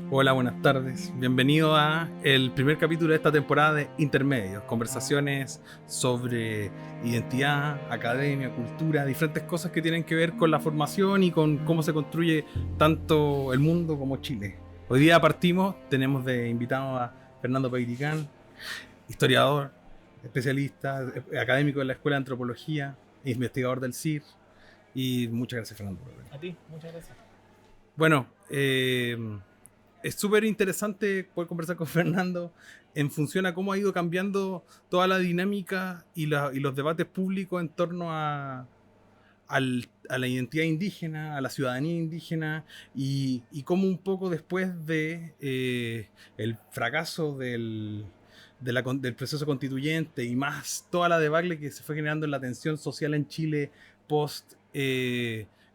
Hola, buenas tardes. Bienvenido a el primer capítulo de esta temporada de Intermedios, conversaciones sobre identidad, academia, cultura, diferentes cosas que tienen que ver con la formación y con cómo se construye tanto el mundo como Chile. Hoy día partimos, tenemos de invitado a Fernando Peiricán, historiador, especialista, académico de la Escuela de Antropología, investigador del CIR, y muchas gracias, Fernando, por venir. A ti, muchas gracias. Bueno, es súper interesante poder conversar con Fernando en función a cómo ha ido cambiando toda la dinámica y los debates públicos en torno a la identidad indígena, a la ciudadanía indígena y cómo un poco después de el fracaso del proceso constituyente y más toda la debacle que se fue generando en la tensión social en Chile post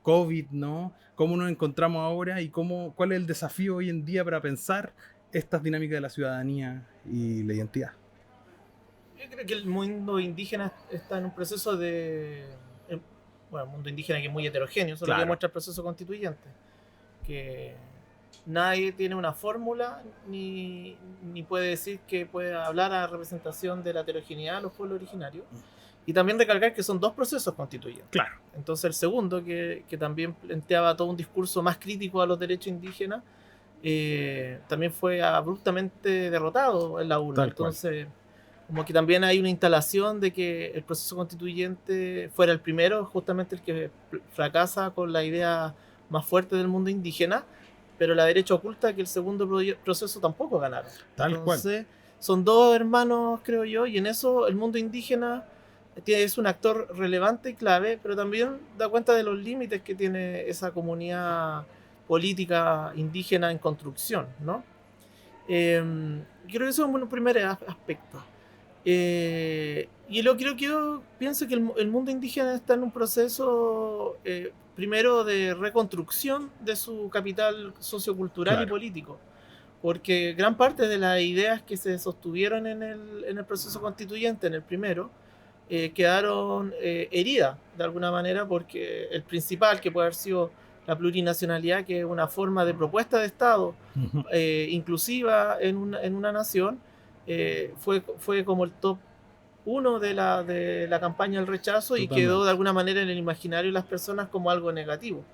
COVID, ¿no? ¿Cómo nos encontramos ahora y cuál es el desafío hoy en día para pensar estas dinámicas de la ciudadanía y la identidad? Yo creo que el mundo indígena está en un proceso bueno, el mundo indígena que es muy heterogéneo, eso es lo que Claro, demuestra el proceso constituyente, que nadie tiene una fórmula ni puede decir que puede hablar a representación de la heterogeneidad de los pueblos originarios. Y también recalcar que son dos procesos constituyentes. claro. Entonces el segundo, que también planteaba todo un discurso más crítico a los derechos indígenas, también fue abruptamente derrotado en la urna. Tal cual. Entonces, como que también hay una instalación de que el proceso constituyente fuera el primero, justamente el que fracasa con la idea más fuerte del mundo indígena, pero la derecha oculta que el segundo proceso tampoco ganaron. Tal cual. Entonces, son dos hermanos, creo yo, y en eso el mundo indígena es un actor relevante y clave, pero también da cuenta de los límites que tiene esa comunidad política indígena en construcción, ¿no? Creo que eso es un primer aspecto. Y lo creo que yo pienso que el mundo indígena está en un proceso primero de reconstrucción de su capital sociocultural y Claro. político, porque gran parte de las ideas que se sostuvieron en el proceso constituyente, en el primero, quedaron heridas de alguna manera, porque el principal, que puede haber sido la plurinacionalidad, que es una forma de propuesta de Estado Ujú. inclusiva en una nación, fue como el top uno de la campaña del rechazo y quedó de Totalmente. alguna manera en el imaginario de las personas como algo negativo.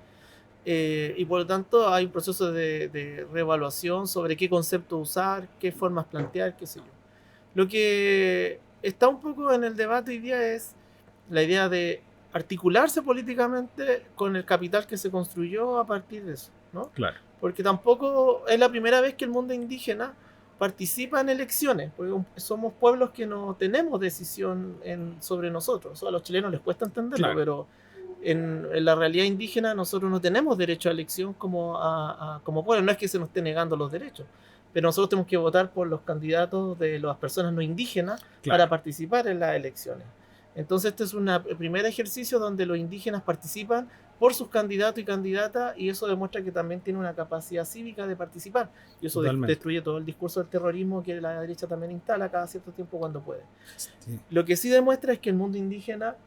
Y por lo tanto hay un proceso de reevaluación sobre qué concepto usar, qué formas plantear, qué sé yo. Lo que está un poco en el debate hoy día es la idea de articularse políticamente con el capital que se construyó a partir de eso, ¿no? Claro. Porque tampoco es la primera vez que el mundo indígena participa en elecciones, porque somos pueblos que no tenemos decisión sobre nosotros. Eso a los chilenos les cuesta entenderlo, Claro. pero en la realidad indígena nosotros no tenemos derecho a elección como pueblo. No es que se nos esté negando los derechos, pero nosotros tenemos que votar por los candidatos de las personas no indígenas para Claro. participar en las elecciones. Entonces este es un primer ejercicio donde los indígenas participan por sus candidatos y candidatas, y eso demuestra que también tiene una capacidad cívica de participar, y eso Totalmente. destruye todo el discurso del terrorismo que la derecha también instala cada cierto tiempo cuando puede. Sí. Lo que sí demuestra es que el mundo indígena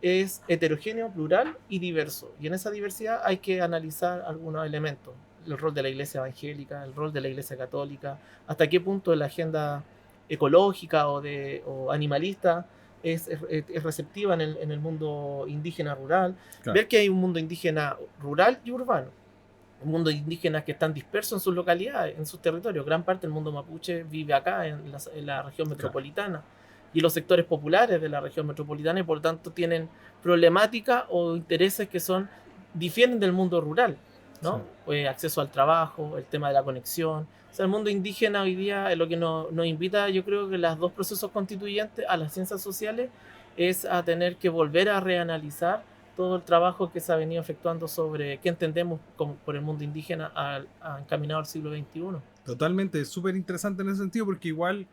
es heterogéneo, plural y diverso. Y en esa diversidad hay que analizar algunos elementos. El rol de la iglesia evangélica, el rol de la iglesia católica, hasta qué punto la agenda ecológica o animalista es receptiva en el mundo indígena rural. Claro. Ver que hay un mundo indígena rural y urbano. Un mundo indígena que están dispersos en sus localidades, en sus territorios. Gran parte del mundo mapuche vive acá, en la región Claro. metropolitana, y los sectores populares de la región metropolitana, y por tanto tienen problemática o intereses que difieren del mundo rural, Sí. ¿no? Acceso al trabajo, el tema de la conexión. O sea, el mundo indígena hoy día es lo que nos invita, yo creo que los dos procesos constituyentes a las ciencias sociales, es a tener que volver a reanalizar todo el trabajo que se ha venido efectuando sobre qué entendemos por el mundo indígena encaminado al siglo XXI. Totalmente, es súper interesante en ese sentido porque igual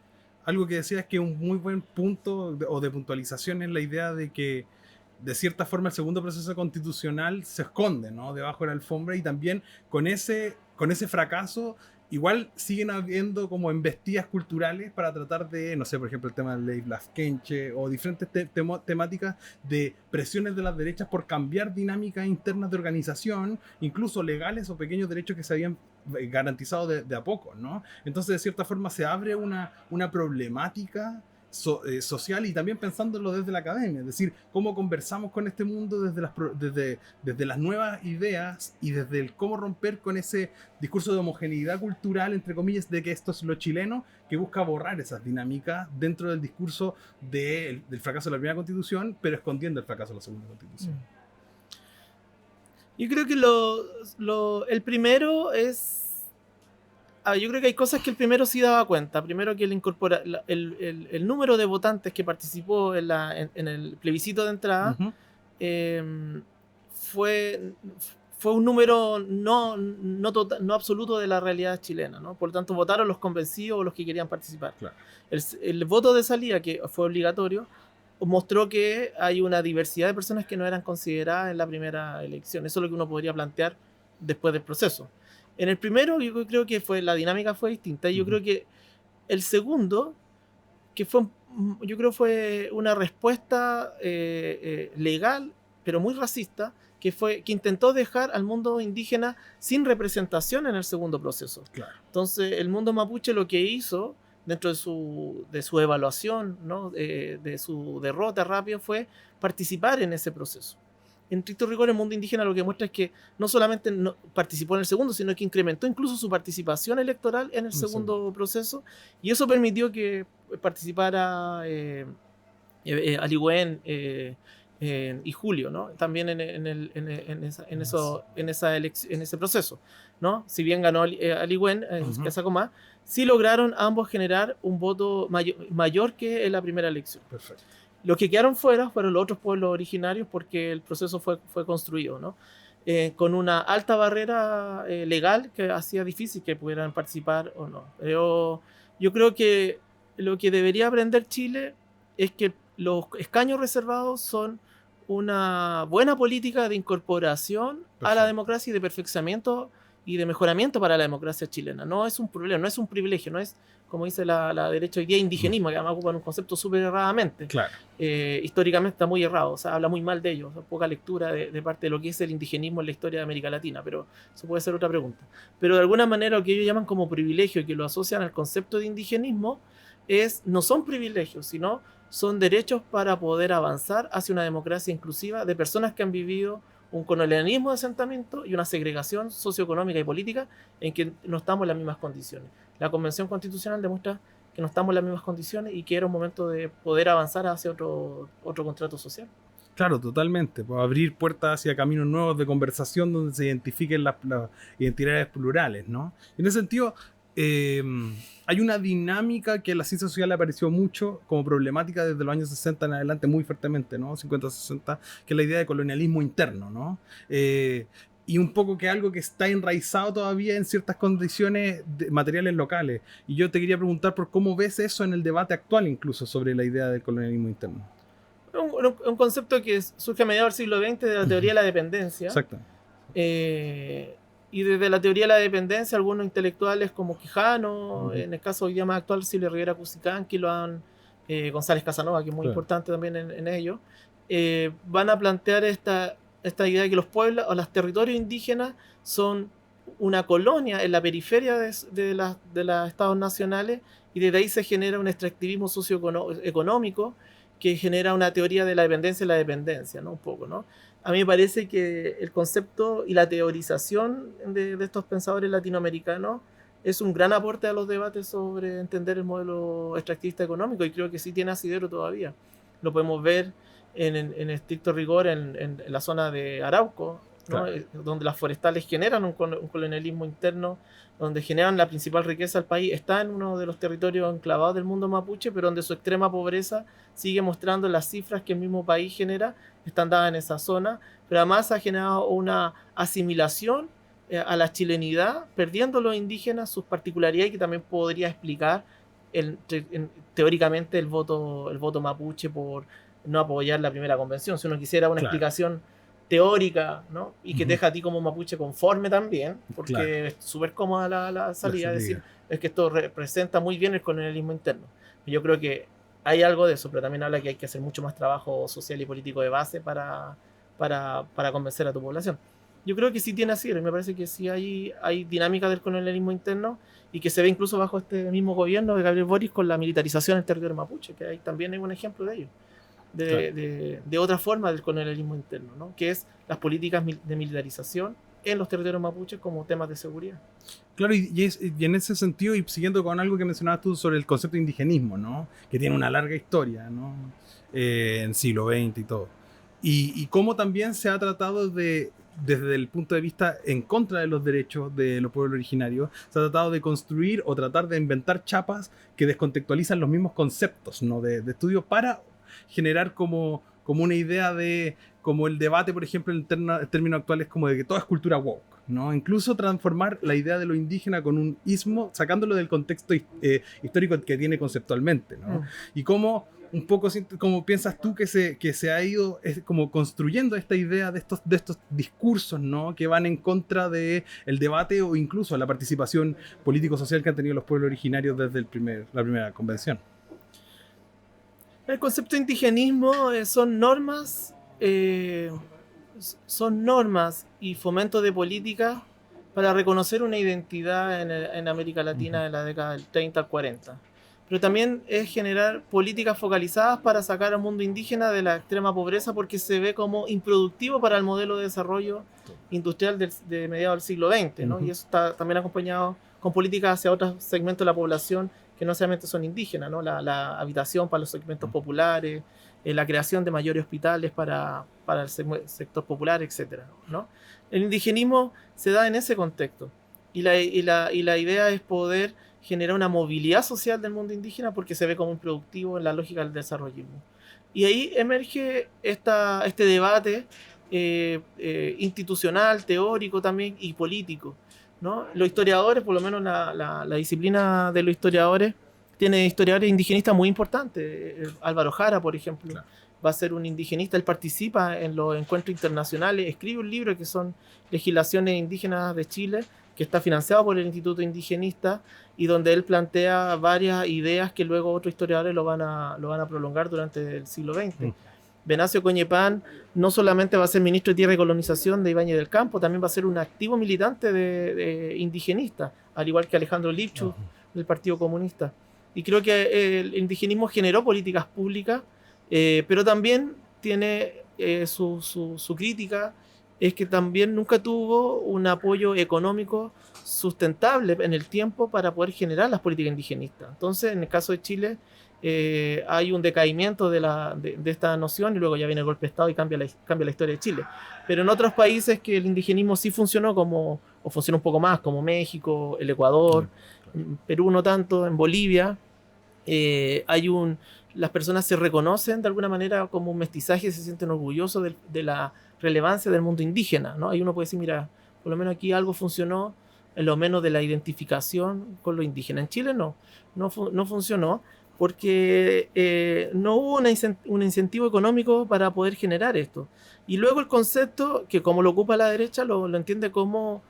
algo que decía es que un muy buen punto o de puntualización es la idea de que de cierta forma el segundo proceso constitucional se esconde, ¿no? Debajo de la alfombra y también con ese fracaso igual siguen habiendo como embestidas culturales para tratar de, no sé, por ejemplo, el tema del ley Blaskenche o diferentes temáticas de presiones de las derechas por cambiar dinámicas internas de organización, incluso legales o pequeños derechos que se habían garantizado de a poco, ¿no? Entonces, de cierta forma, se abre una problemática social y también pensándolo desde la academia, es decir, cómo conversamos con este mundo desde las nuevas ideas y desde el cómo romper con ese discurso de homogeneidad cultural, entre comillas, de que esto es lo chileno, que busca borrar esas dinámicas dentro del discurso del fracaso de la primera constitución, pero escondiendo el fracaso de la segunda constitución. Yo creo que el primero es... yo creo que hay cosas que el primero sí daba cuenta. Primero que el número de votantes que participó en el plebiscito de entrada fue un número no absoluto de la realidad chilena, ¿no? Por lo tanto, votaron los convencidos o los que querían participar. Claro. El voto de salida, que fue obligatorio, mostró que hay una diversidad de personas que no eran consideradas en la primera elección. Eso es lo que uno podría plantear después del proceso. En el primero, yo creo que la dinámica fue distinta. Yo creo que el segundo, yo creo fue una respuesta legal, pero muy racista, que intentó dejar al mundo indígena sin representación en el segundo proceso. Claro. Entonces, el mundo mapuche lo que hizo, dentro de su evaluación, ¿no? De su derrota rápida, fue participar en ese proceso. En estricto rigor, el mundo indígena lo que muestra es que no solamente participó en el segundo, sino que incrementó incluso su participación electoral en el segundo proceso, y eso permitió que participara Aligüén y Julio, ¿no? También en ese proceso, ¿no? Si bien ganó Aligüén, que sacó más, sí lograron ambos generar un voto mayor que en la primera elección. Perfecto. Los que quedaron fuera fueron los otros pueblos originarios porque el proceso fue construido, ¿no? Con una alta barrera legal que hacía difícil que pudieran participar o no. Yo creo que lo que debería aprender Chile es que los escaños reservados son una buena política de incorporación a la democracia y de perfeccionamiento y de mejoramiento para la democracia chilena. No es un problema, no es un privilegio, no es, como dice la derecha hoy día, indigenismo, que además ocupan un concepto súper erradamente. Claro. Históricamente está muy errado, o sea, habla muy mal de ellos, poca lectura de parte de lo que es el indigenismo en la historia de América Latina, pero eso puede ser otra pregunta. Pero de alguna manera lo que ellos llaman como privilegio y que lo asocian al concepto de indigenismo no son privilegios, sino son derechos para poder avanzar hacia una democracia inclusiva de personas que han vivido un colonialismo de asentamiento y una segregación socioeconómica y política en que no estamos en las mismas condiciones. La Convención Constitucional demuestra que no estamos en las mismas condiciones y que era un momento de poder avanzar hacia otro contrato social. Claro, totalmente. Pues abrir puertas hacia caminos nuevos de conversación donde se identifiquen las identidades plurales, ¿no? En ese sentido, hay una dinámica que en la ciencia social apareció mucho como problemática desde los años 60 en adelante, muy fuertemente, ¿no? 50-60, que es la idea de colonialismo interno, ¿no? Y un poco que algo que está enraizado todavía en ciertas condiciones materiales locales. Y yo te quería preguntar por cómo ves eso en el debate actual, incluso sobre la idea del colonialismo interno. Un concepto que surge a mediados del siglo XX de la teoría de la dependencia. Exacto. Y desde la teoría de la dependencia, algunos intelectuales como Quijano, en el caso hoy día más actual, Silvia Rivera Cusicán, González Casanova, que es muy importante también en ello, van a plantear esta idea de que los pueblos o los territorios indígenas son una colonia en la periferia de los estados nacionales, y desde ahí se genera un extractivismo socioeconómico que genera una teoría de la dependencia y la dependencia, ¿no? Un poco, ¿no? A mí me parece que el concepto y la teorización de estos pensadores latinoamericanos es un gran aporte a los debates sobre entender el modelo extractivista económico, y creo que sí tiene asidero todavía. Lo podemos ver en estricto rigor en la zona de Arauco, ¿no? Claro. Donde las forestales generan un colonialismo interno, donde generan la principal riqueza del país. Está en uno de los territorios enclavados del mundo mapuche, pero donde su extrema pobreza sigue mostrando las cifras que el mismo país genera, están dadas en esa zona, pero además ha generado una asimilación a la chilenidad, perdiendo los indígenas sus particularidades, que también podría explicar teóricamente el voto mapuche por no apoyar la primera convención. Si uno quisiera una explicación teórica, ¿no? Y que te deja a ti como mapuche conforme también, porque es súper cómoda la salida, es decir, es que esto representa muy bien el colonialismo interno. Yo creo que hay algo de eso, pero también habla que hay que hacer mucho más trabajo social y político de base para convencer a tu población. Yo creo que sí tiene así, me parece que sí hay dinámica del colonialismo interno y que se ve incluso bajo este mismo gobierno de Gabriel Boric con la militarización del territorio mapuche, que ahí también hay un ejemplo de ello, Claro. de otra forma del colonialismo interno, ¿no? Que es las políticas de militarización en los territorios mapuches como temas de seguridad. Claro, y en ese sentido, y siguiendo con algo que mencionabas tú sobre el concepto de indigenismo, ¿no? Que tiene una larga historia, ¿no? En siglo XX y todo. Y cómo también se ha tratado desde el punto de vista en contra de los derechos de los pueblos originarios, se ha tratado de construir o tratar de inventar chapas que descontextualizan los mismos conceptos, ¿no? De estudio para generar como una idea de, como el debate, por ejemplo, en términos actuales, como de que todo es cultura woke, ¿no? Incluso transformar la idea de lo indígena con un ismo, sacándolo del contexto histórico que tiene conceptualmente, ¿no? Y cómo un poco como piensas tú que se ha ido como construyendo esta idea de estos discursos, ¿no? Que van en contra del debate o incluso la participación político-social que han tenido los pueblos originarios desde la primera convención. El concepto de indigenismo son normas y fomento de política para reconocer una identidad en América Latina de la década del 30 al 40. Pero también es generar políticas focalizadas para sacar al mundo indígena de la extrema pobreza porque se ve como improductivo para el modelo de desarrollo industrial de mediados del siglo XX, ¿no? Y eso está también acompañado con políticas hacia otros segmentos de la población que no solamente son indígenas, ¿no? La habitación para los segmentos populares, la creación de mayores hospitales para el sector popular, etc., ¿no? El indigenismo se da en ese contexto y la idea es poder generar una movilidad social del mundo indígena porque se ve como improductivo en la lógica del desarrollismo. Y ahí emerge este debate institucional, teórico también y político, ¿no? Los historiadores, por lo menos la disciplina de los historiadores, tiene historiadores indigenistas muy importantes. Álvaro Jara, por ejemplo, claro, va a ser un indigenista. Él participa en los encuentros internacionales, escribe un libro que son Legislaciones Indígenas de Chile, que está financiado por el Instituto Indigenista y donde él plantea varias ideas que luego otros historiadores lo van a prolongar durante el siglo XX. Venancio Coñepán no solamente va a ser ministro de Tierra y Colonización de Ibáñez del Campo, también va a ser un activo militante de indigenista, al igual que Alejandro Lipschutz del Partido Comunista. Y creo que el indigenismo generó políticas públicas, pero también tiene su crítica, es que también nunca tuvo un apoyo económico sustentable en el tiempo para poder generar las políticas indigenistas. Entonces, en el caso de Chile, hay un decaimiento de esta noción y luego ya viene el golpe de Estado y cambia la historia de Chile. Pero en otros países que el indigenismo sí funcionó, o funciona un poco más, como México, el Ecuador, Perú no tanto, en Bolivia, las personas se reconocen de alguna manera como un mestizaje y se sienten orgullosos de la relevancia del mundo indígena, ¿no? Ahí uno puede decir, mira, por lo menos aquí algo funcionó, en lo menos de la identificación con lo indígena. En Chile no funcionó porque no hubo un incentivo económico para poder generar esto. Y luego el concepto, que como lo ocupa la derecha, lo entiende como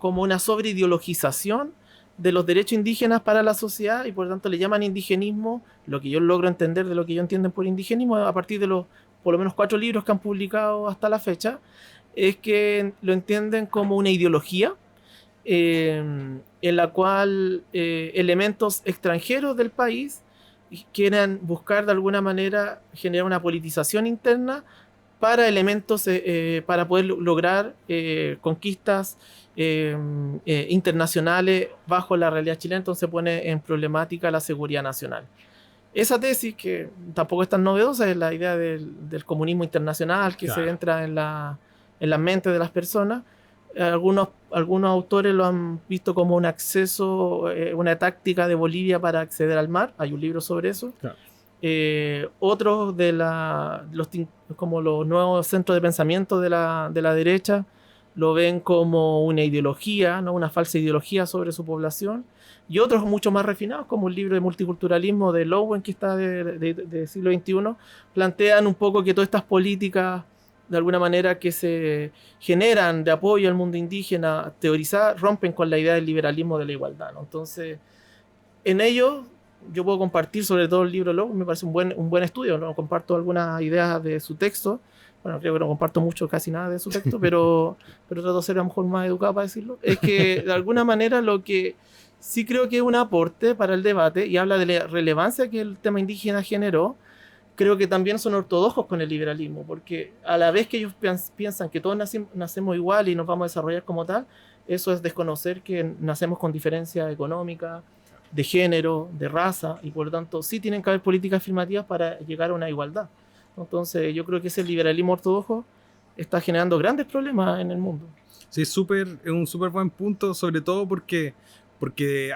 una sobreideologización de los derechos indígenas para la sociedad y por lo tanto le llaman indigenismo, lo que yo logro entender de lo que yo entiendo por indigenismo a partir de los por lo menos 4 libros que han publicado hasta la fecha, es que lo entienden como una ideología en la cual elementos extranjeros del país quieren buscar de alguna manera generar una politización interna para elementos, para poder lograr conquistas internacionales bajo la realidad chilena. Entonces pone en problemática la seguridad nacional. Esa tesis, que tampoco es tan novedosa, es la idea del comunismo internacional que se entra en la mente de las personas. Algunos autores lo han visto como un acceso, una táctica de Bolivia para acceder al mar. Hay un libro sobre eso. Claro. Otros como los nuevos centros de pensamiento de la derecha lo ven como una ideología, ¿no? Una falsa ideología sobre su población. Y otros mucho más refinados, como el libro de multiculturalismo de Lowen, que está del siglo XXI, plantean un poco que todas estas políticas, de alguna manera, que se generan de apoyo al mundo indígena, teorizadas, rompen con la idea del liberalismo de la igualdad, ¿no? Entonces, en ello, yo puedo compartir sobre todo el libro Lowen, me parece un buen estudio, ¿no? Comparto algunas ideas de su texto, bueno, creo que no comparto mucho, casi nada de su texto, pero trato de ser a lo mejor más educado para decirlo, es que de alguna manera lo que sí creo que es un aporte para el debate, y habla de la relevancia que el tema indígena generó, creo que también son ortodoxos con el liberalismo, porque a la vez que ellos piensan que todos nacemos igual y nos vamos a desarrollar como tal, eso es desconocer que nacemos con diferencia económica, de género, de raza, y por lo tanto sí tienen que haber políticas afirmativas para llegar a una igualdad. Entonces yo creo que ese liberalismo ortodoxo está generando grandes problemas en el mundo. Sí, es un súper buen punto, sobre todo porque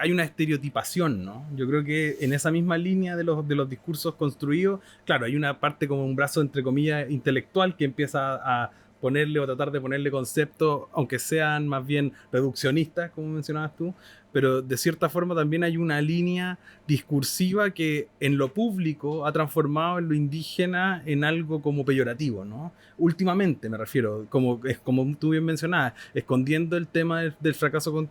hay una estereotipación, ¿no? Yo creo que en esa misma línea de los discursos construidos, claro, hay una parte como un brazo, entre comillas, intelectual que empieza a ponerle o tratar de ponerle conceptos, aunque sean más bien reduccionistas, como mencionabas tú, pero de cierta forma también hay una línea discursiva que en lo público ha transformado en lo indígena en algo como peyorativo, ¿no? Últimamente me refiero, como tú bien mencionabas, escondiendo el tema del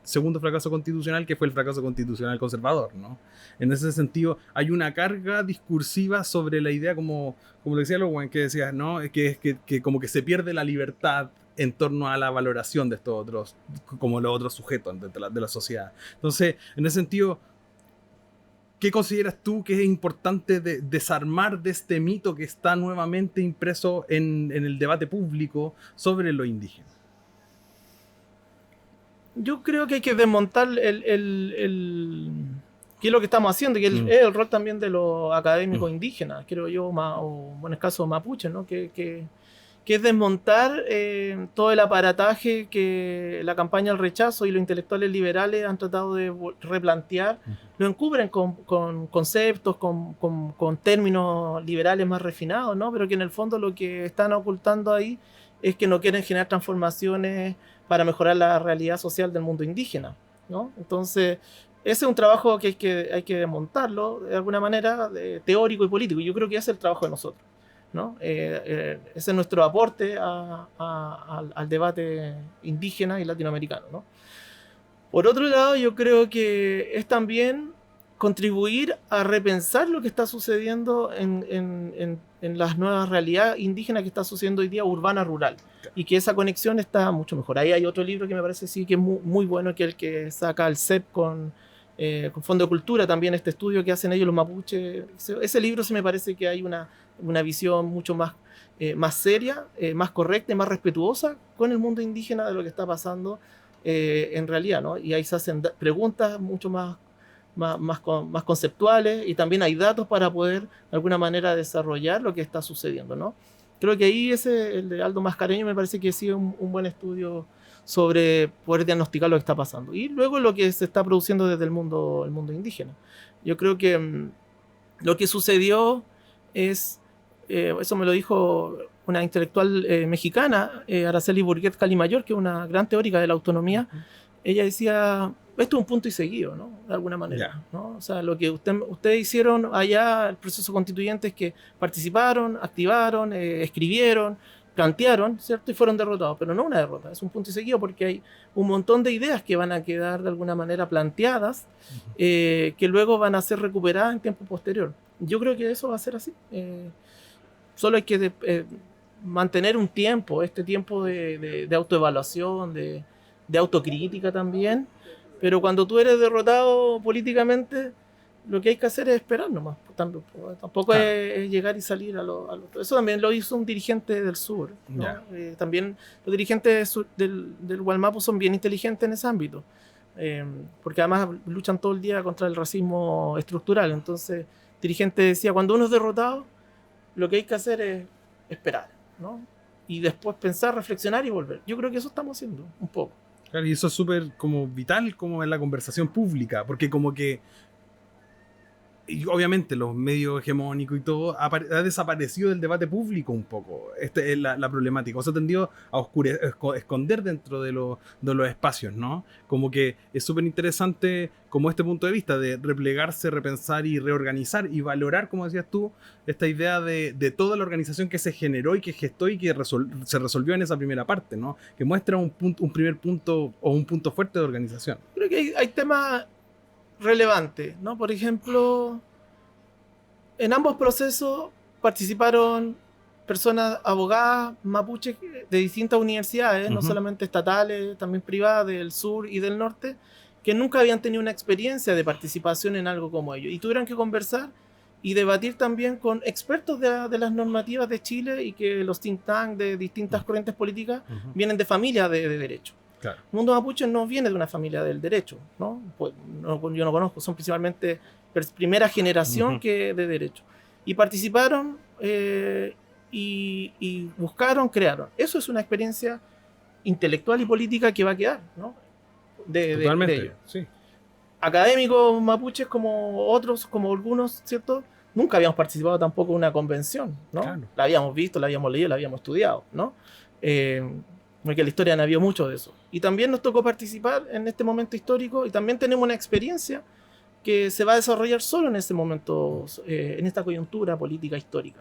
segundo fracaso constitucional, que fue el fracaso constitucional conservador, ¿no? En ese sentido, hay una carga discursiva sobre la idea, como decía Lowen, que decías, ¿no? Que como que se pierde la libertad en torno a la valoración de estos otros, como los otros sujetos de la sociedad. Entonces, en ese sentido, ¿qué consideras tú que es importante desarmar de este mito que está nuevamente impreso en el debate público sobre lo indígena? Yo creo que hay que desmontar qué es lo que estamos haciendo, que es el rol también de los académicos indígenas, creo yo, o en el caso mapuche, ¿no? Que es desmontar todo el aparataje que la campaña del rechazo y los intelectuales liberales han tratado de replantear. Lo encubren con conceptos, con términos liberales más refinados, ¿no? Pero que en el fondo lo que están ocultando ahí es que no quieren generar transformaciones para mejorar la realidad social del mundo indígena, ¿no? Entonces, ese es un trabajo que hay que desmontarlo de alguna manera, teórico y político. Yo creo que ese es el trabajo de nosotros, ¿no? Ese es nuestro aporte al debate indígena y latinoamericano, ¿no? Por otro lado, yo creo que es también contribuir a repensar lo que está sucediendo en las nuevas realidades indígenas que está sucediendo hoy día, urbana-rural, y que esa conexión está mucho mejor. Ahí hay otro libro que me parece sí que es muy bueno, que es el que saca el CEP con Fondo de Cultura, también este estudio que hacen ellos los mapuches. Ese libro sí me parece que hay una visión mucho más seria, más correcta y más respetuosa con el mundo indígena de lo que está pasando en realidad, ¿no? Y ahí se hacen preguntas mucho más conceptuales, y también hay datos para poder de alguna manera desarrollar lo que está sucediendo, ¿no? Creo que ahí el de Aldo Mascareño me parece que sí es un buen estudio sobre poder diagnosticar lo que está pasando. Y luego lo que se está produciendo desde el mundo indígena. Yo creo que lo que sucedió es, eso me lo dijo una intelectual mexicana, Araceli Burguet Calimayor, que es una gran teórica de la autonomía. Ella decía, esto es un punto y seguido, ¿no? De alguna manera, ¿no? O sea, lo que ustedes hicieron allá, el proceso constituyente, es que participaron, activaron, escribieron, plantearon, ¿cierto? Y fueron derrotados, pero no una derrota, es un punto y seguido, porque hay un montón de ideas que van a quedar de alguna manera planteadas, que luego van a ser recuperadas en tiempo posterior. Yo creo que eso va a ser así. Solo hay que mantener un tiempo, este tiempo de autoevaluación, de autocrítica también, pero cuando tú eres derrotado políticamente, lo que hay que hacer es esperar nomás. Tampoco claro. es llegar y salir a lo. Eso también lo hizo un dirigente del sur, ¿no? También los dirigentes del Gualmapu son bien inteligentes en ese ámbito, porque además luchan todo el día contra el racismo estructural. Entonces, el dirigente decía, cuando uno es derrotado, lo que hay que hacer es esperar, ¿no? Y después pensar, reflexionar y volver. Yo creo que eso estamos haciendo un poco. Claro, y eso es súper como vital como en la conversación pública, porque como que y obviamente los medios hegemónicos y todo ha desaparecido del debate público un poco es la problemática, o sea, tendió a esconder dentro de los espacios, ¿no? Como que es súper interesante como este punto de vista de replegarse, repensar y reorganizar y valorar, como decías tú, esta idea de toda la organización que se generó y que gestó y que se resolvió en esa primera parte, ¿no? Que muestra un primer punto o un punto fuerte de organización. Creo que hay temas relevante, ¿no? Por ejemplo, en ambos procesos participaron personas abogadas mapuches de distintas universidades, no solamente estatales, también privadas del sur y del norte, que nunca habían tenido una experiencia de participación en algo como ello. Y tuvieron que conversar y debatir también con expertos de las normativas de Chile, y que los think tanks de distintas corrientes políticas vienen de familias de derecho. Claro. El mundo mapuche no viene de una familia del derecho, ¿no? Pues, yo no conozco, son principalmente primera generación que de derecho. Y participaron y buscaron, crearon. Eso es una experiencia intelectual y política que va a quedar, ¿no? Totalmente, de ello. sí. Académicos mapuches como otros, como algunos, ¿cierto? Nunca habíamos participado tampoco en una convención, ¿no? Claro. La habíamos visto, la habíamos leído, la habíamos estudiado, ¿no? Porque en la historia no había mucho de eso. Y también nos tocó participar en este momento histórico, y también tenemos una experiencia que se va a desarrollar solo en este momento, en esta coyuntura política histórica.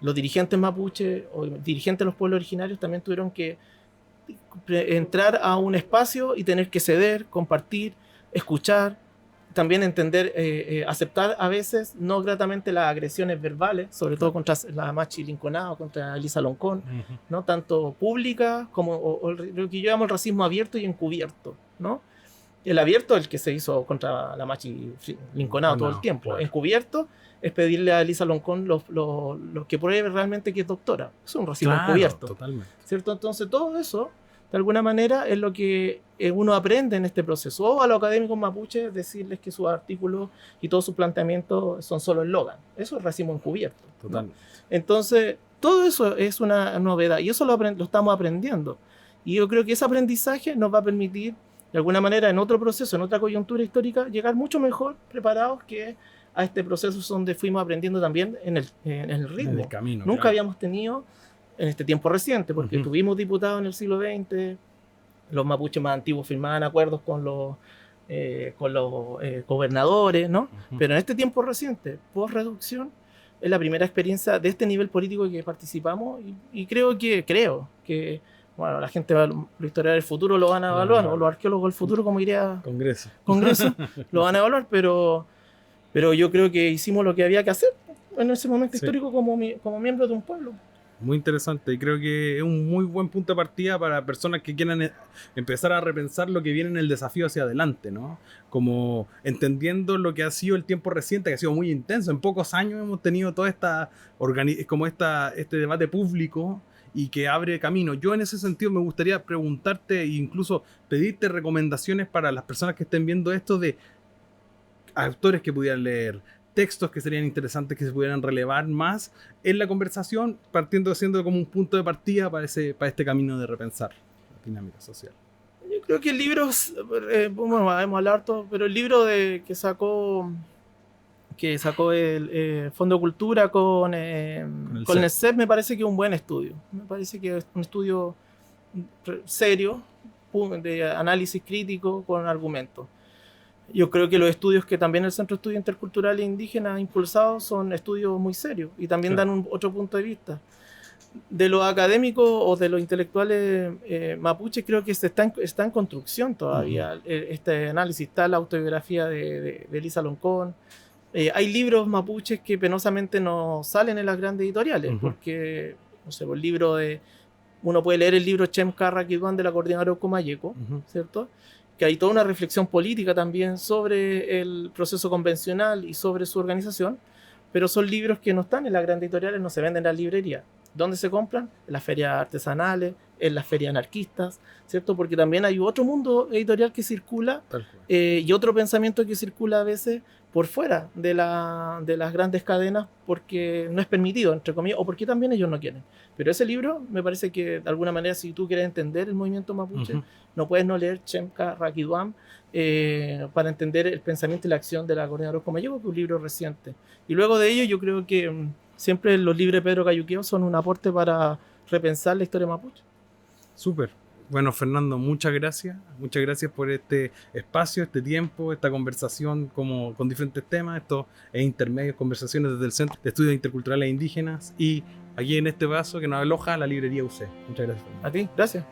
Los dirigentes mapuches o dirigentes de los pueblos originarios también tuvieron que entrar a un espacio y tener que ceder, compartir, escuchar, también entender, aceptar a veces no gratamente las agresiones verbales, sobre todo contra la Machi Linconado, contra Elisa Loncón, ¿no? Tanto pública como o lo que yo llamo el racismo abierto y encubierto, ¿no? El abierto, el que se hizo contra la Machi Linconado todo el tiempo. Claro. Encubierto es pedirle a Elisa Loncón lo que pruebe realmente que es doctora. Es un racismo encubierto. Totalmente. ¿Cierto? Entonces todo eso, de alguna manera, es lo que uno aprende en este proceso. O a los académicos mapuches decirles que sus artículos y todos sus planteamientos son solo eslogan. Eso es racismo encubierto. Totalmente. ¿No? Entonces, todo eso es una novedad, y eso lo estamos aprendiendo. Y yo creo que ese aprendizaje nos va a permitir, de alguna manera, en otro proceso, en otra coyuntura histórica, llegar mucho mejor preparados que a este proceso donde fuimos aprendiendo también en el ritmo. En el camino. Nunca habíamos tenido en este tiempo reciente, porque tuvimos diputados en el siglo XX, los mapuches más antiguos firmaban acuerdos con los gobernadores, ¿no? Pero en este tiempo reciente, post-reducción, es la primera experiencia de este nivel político que participamos, y creo que bueno, la gente, los historiadores del futuro lo van a evaluar, o los arqueólogos del futuro, como diría Congreso, lo van a evaluar, pero yo creo que hicimos lo que había que hacer en ese momento histórico como miembros de un pueblo. Muy interesante, y creo que es un muy buen punto de partida para personas que quieran empezar a repensar lo que viene en el desafío hacia adelante, ¿no? Como entendiendo lo que ha sido el tiempo reciente, que ha sido muy intenso. En pocos años hemos tenido toda este debate público y que abre camino. Yo en ese sentido me gustaría preguntarte e incluso pedirte recomendaciones para las personas que estén viendo esto, de autores que pudieran leer, textos que serían interesantes, que se pudieran relevar más en la conversación, siendo como un punto de partida para este camino de repensar la dinámica social. Yo creo que el libro, bueno, hemos hablado harto, pero el libro que sacó el Fondo de Cultura con el CEP, me parece que es un buen estudio. Me parece que es un estudio serio, de análisis crítico con argumentos. Yo creo que los estudios que también el Centro de Estudios Interculturales e Indígenas ha impulsado son estudios muy serios y también dan otro punto de vista. De los académicos o de los intelectuales mapuches, creo que está en construcción todavía este análisis. Está la autobiografía de Elisa Loncón. Hay libros mapuches que penosamente no salen en las grandes editoriales, porque, no sé, uno puede leer el libro Chemka Rakiduan de la Coordinadora Comayeco, ¿cierto? Que hay toda una reflexión política también sobre el proceso convencional y sobre su organización, pero son libros que no están en las grandes editoriales, no se venden en las librerías. ¿Dónde se compran? En las ferias artesanales, en las ferias anarquistas, ¿cierto? Porque también hay otro mundo editorial que circula y otro pensamiento que circula a veces por fuera de las grandes cadenas, porque no es permitido, entre comillas, o porque también ellos no quieren. Pero ese libro, me parece que de alguna manera, si tú quieres entender el movimiento mapuche, no puedes no leer Chemka Rakiduan para entender el pensamiento y la acción de la Coordinadora Comayeco, que es un libro reciente. Y luego de ello, yo creo que siempre los libros de Pedro Cayuqueo son un aporte para repensar la historia mapuche. Súper. Bueno, Fernando, muchas gracias. Muchas gracias por este espacio, este tiempo, esta conversación con diferentes temas, estos intermedios, conversaciones desde el Centro de Estudios Interculturales e Indígenas y aquí en este vaso que nos aloja la librería UC. Muchas gracias, Fernando. A ti, gracias.